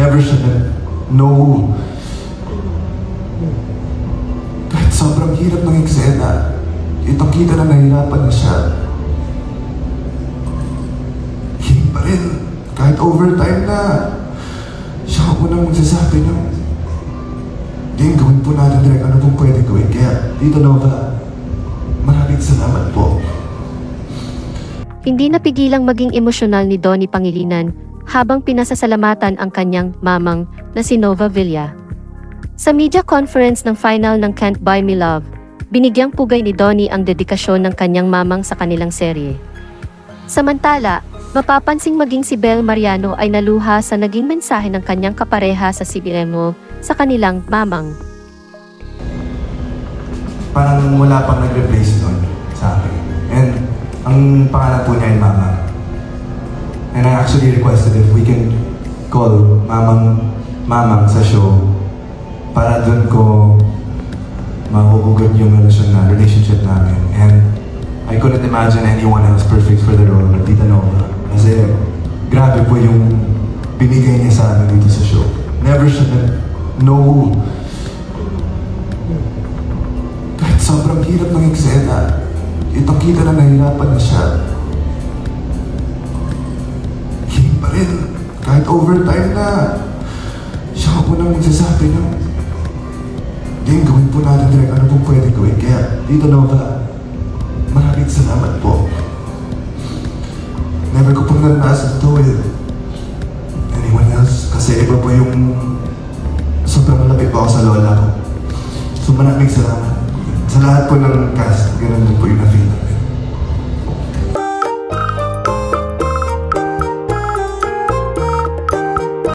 Never siya no. Kahit sobrang hirap ng eksena, itang-kita na nahirapan na siya. Hiling pa rin, kahit overtime na, siya ang unang magsasabi niyo. Game, gawin po natin direct ano pong pwede gawin. Kaya, Tito Nova, maraming salamat po. Hindi napigilang maging emosyonal ni Donnie Pangilinan habang pinasasalamatan ang kanyang mamang na si Nova Villa. Sa media conference ng final ng Can't Buy Me Love, binigyang pugay ni Donnie ang dedikasyon ng kanyang mamang sa kanilang serye. Samantala, mapapansing maging si Bel Mariano ay naluha sa naging mensahe ng kanyang kapareha sa CBMO sa kanilang mamang. Parang wala pang nag-replace nun sa akin. And ang pangalan po niya ay Mama. And I actually requested if we can call Mamang sa show para dun ko mahuhugot yung relationship namin. And I couldn't imagine anyone else perfect for the role of Tita Nova. Kasi grabe po yung binigay niya sa amin dito sa show. Never siya no. Kahit sobrang hirap ng eksena, itang-kita na nahirapan na siya. Hiling pa rin, kahit overtime na, siya ang unang magsasabi niyo. Game, gawin po natin direct ano pong pwede gawin. Kaya, Tito Nova, maraming salamat po. Never ko pong naranasan ito with anyone else. Kasi iba po yung sobrang malapit po ako sa lola ko. So maraming salamat. Sa lahat po ng cast, ganun din po yung na-feel.